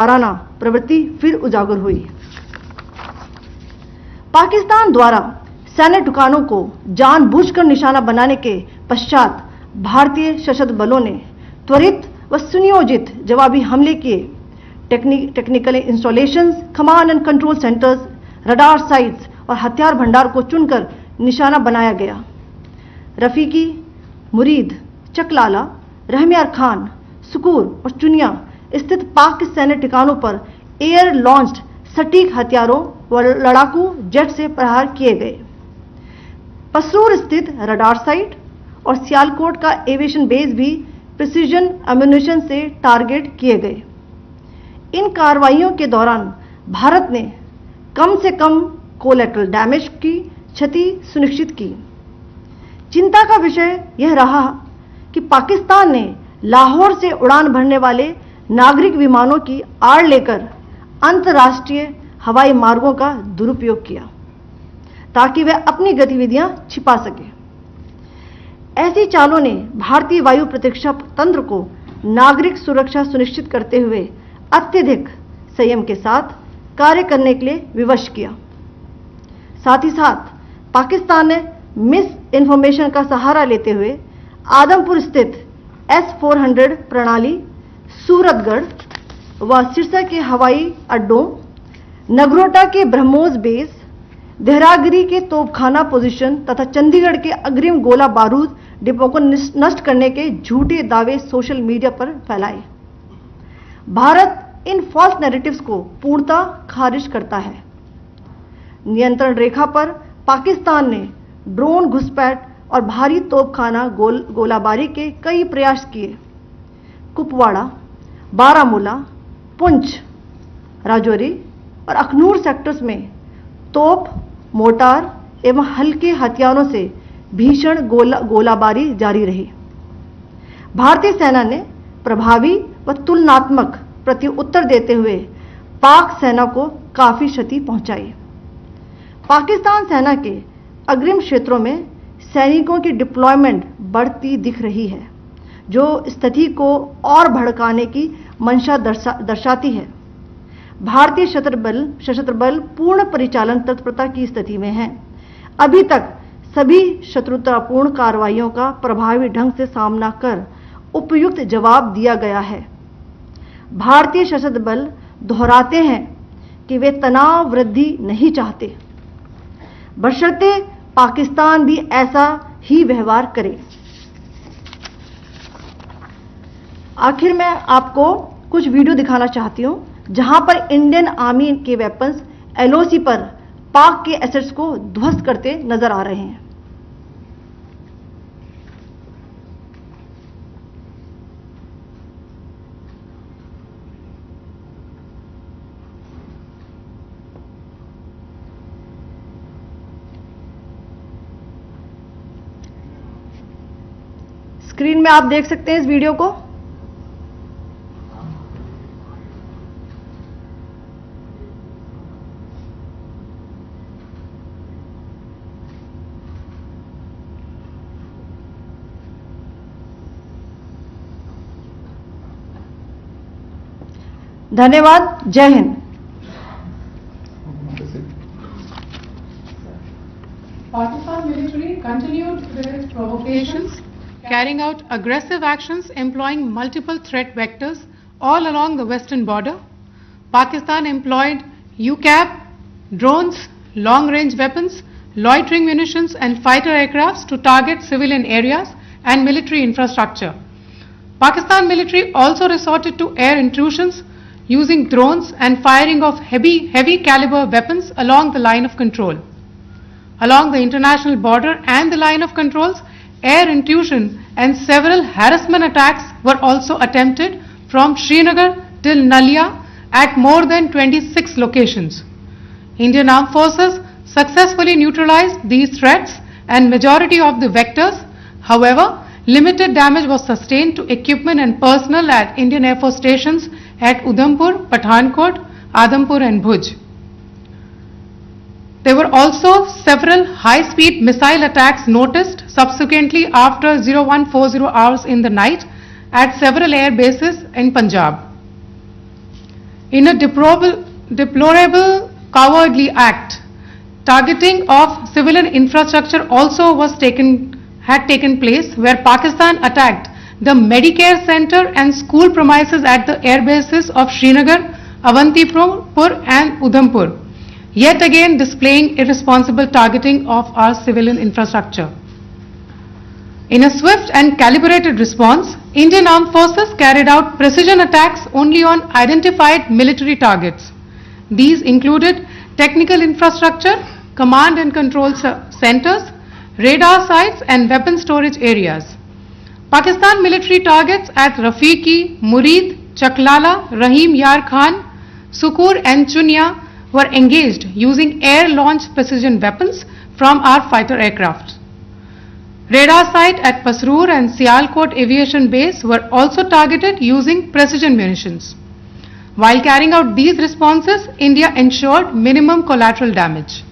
वाराना प्रवृत्ति फिर उजागर हुई। पाकिस्तान द्वारा सैन्य ठिकानों को जानबूझकर निशाना बनाने के पश्चात भारतीय सशस्त्र बलों ने त्वरित व सुनियोजित जवाबी हमले किए। Technical installations, command and control centres, radar sites और हथियार भंडार को चुनकर निशाना बनाया गया। रफीकी, मुरीद, चकलाला, रहमियार खान, सुकूर और चुनिया स्थित पाक के सैन्य ठिकानों पर एयर लॉन्च्ड सटीक हथियारों व लड़ाकू जेट से प्रहार किए गए। पसरूर स्थित रडार साइट और सियालकोट का एविएशन बेस भी प्रिसीजन एम्यूनिशन से टारगेट किए गए। इन कार्रवाइयों के दौरान भारत ने कम से कम कोलैटरल डैमेज की क्षति सुनिश्चित की। चिंता का विषय यह रहा कि पाकिस्तान ने लाहौर से उड़ान भरने वाले नागरिक विमानों की आड़ लेकर अंतर्राष्ट्रीय हवाई मार्गों का दुरुपयोग किया ताकि वह अपनी गतिविधियां छिपा सके। ऐसी चालों ने भारतीय वायु प्रतिरक्षा तंत्र को नागरिक सुरक्षा सुनिश्चित करते हुए अत्यधिक संयम के साथ कार्य करने के लिए विवश किया। साथ ही साथ पाकिस्तान ने मिस इन्फॉर्मेशन का सहारा लेते हुए आदमपुर स्थित S-400 प्रणाली, सूरतगढ़ व सिरसा के हवाई अड्डों, नगरोटा के ब्रह्मोस बेस, देहरागिरी के तोपखाना पोजीशन तथा चंडीगढ़ के अग्रिम गोला बारूद डिपो को नष्ट करने के झूठे दावे सोशल मीडिया पर फैलाए। भारत इन फॉल्स नैरेटिव्स को पूर्णतः खारिज करता है। नियंत्रण रेखा पर पाकिस्तान ने ड्रोन घुसपैठ और भारी तोपखाना गोलाबारी के कई प्रयास किए। कुपवाड़ा, बारामूला, पुंछ, राजौरी और अखनूर सेक्टर्स में तोप, मोर्टार एवं हल्के हथियारों से भीषण गोलाबारी जारी रही। भारतीय सेना ने प्रभावी व तुलनात्मक प्रत्युत्तर देते हुए पाक सेना को काफी क्षति पहुंचाई। पाकिस्तान सेना के अग्रिम क्षेत्रों में सैनिकों की डिप्लॉयमेंट बढ़ती दिख रही है, जो स्थिति को और भड़काने की मंशा दर्शाती है। भारतीय सशस्त्र बल पूर्ण परिचालन तत्परता की स्थिति में हैं। अभी तक सभी शत्रुतापूर्ण कार्रवाइयों का प्रभावी ढंग से सामना कर उपयुक्त जवाब दिया गया है। भारतीय सशस्त्र बल दोहराते हैं कि वे तनाव वृद्धि नहीं चाहते, बशर्ते पाकिस्तान भी ऐसा ही व्यवहार करे। आखिर मैं आपको कुछ वीडियो दिखाना चाहती हूं जहां पर इंडियन आर्मी के वेपन्स LOC पर पाक के एसेट्स को ध्वस्त करते नजर आ रहे हैं। स्क्रीन में आप देख सकते हैं इस वीडियो को। धन्यवाद। जय Hind. Pakistan military continued with its provocations, carrying out aggressive actions employing multiple threat vectors all along the western border. Pakistan employed UCAV, drones, long-range weapons, loitering munitions and fighter aircrafts to target civilian areas and military infrastructure. Pakistan military also resorted to air intrusions using drones and firing of heavy caliber weapons along the line of control. Along the international border and the line of controls, air intrusion and several harassment attacks were also attempted from Srinagar till Nalia at more than 26 locations. Indian Armed Forces successfully neutralized these threats and majority of the vectors. However, limited damage was sustained to equipment and personnel at Indian Air Force stations at Udhampur, Pathankot, Adampur and Bhuj. There were also several high-speed missile attacks noticed subsequently after 0140 hours in the night at several air bases in Punjab. In a deplorable cowardly act, targeting of civilian infrastructure also had taken place, where Pakistan attacked the Medicare center and school premises at the air bases of Srinagar, Avantipur and Udhampur, yet again displaying irresponsible targeting of our civilian infrastructure. In a swift and calibrated response, Indian Armed Forces carried out precision attacks only on identified military targets. These included technical infrastructure, command and control centers, radar sites and weapon storage areas. Pakistan military targets at Rafiqi, Murid, Chaklala, Rahim Yar Khan, Sukur and Chunya were engaged using air-launched precision weapons from our fighter aircraft. Radar site at Pasroor and Sialkot Aviation Base were also targeted using precision munitions. While carrying out these responses, India ensured minimum collateral damage.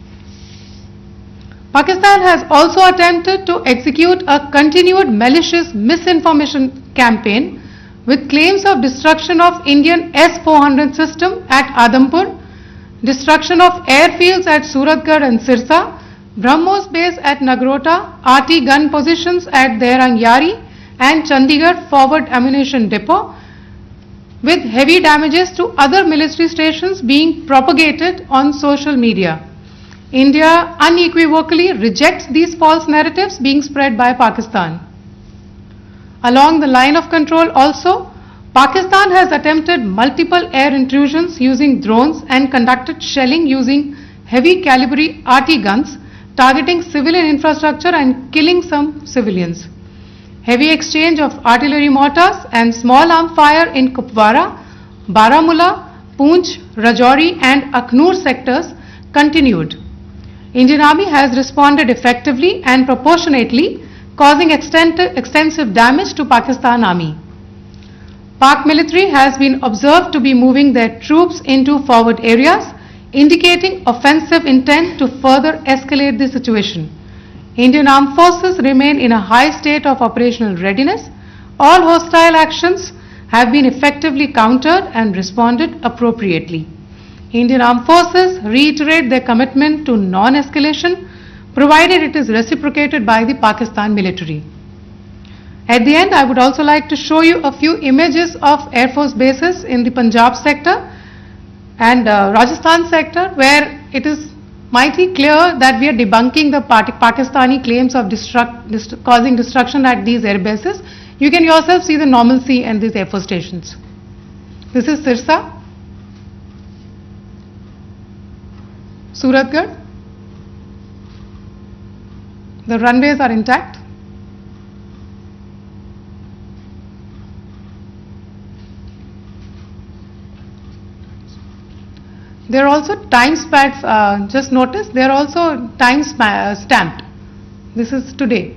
Pakistan has also attempted to execute a continued malicious misinformation campaign with claims of destruction of Indian S-400 system at Adampur, destruction of airfields at Suratgarh and Sirsa, BrahMos base at Nagrota, RT gun positions at Derang Yari and Chandigarh forward ammunition depot, with heavy damages to other military stations being propagated on social media. India unequivocally rejects these false narratives being spread by Pakistan. Along the line of control also, Pakistan has attempted multiple air intrusions using drones and conducted shelling using heavy caliber RT guns, targeting civilian infrastructure and killing some civilians. Heavy exchange of artillery mortars and small arm fire in Kupwara, Baramulla, Poonch, Rajouri and Akhnur sectors continued. Indian Army has responded effectively and proportionately, causing extensive damage to Pakistan Army. Pak military has been observed to be moving their troops into forward areas, indicating offensive intent to further escalate the situation. Indian Armed Forces remain in a high state of operational readiness. All hostile actions have been effectively countered and responded appropriately. Indian Armed Forces reiterate their commitment to non-escalation, provided it is reciprocated by the Pakistan military. At the end, I would also like to show you a few images of Air Force bases in the Punjab sector and Rajasthan sector, where it is mighty clear that we are debunking the Pakistani claims of causing destruction at these air bases. You can yourself see the normalcy in these Air Force stations. This is Sirsa, Suratgarh. The runways are intact. There are also time stamps, just notice, they are also time stamped. This is today.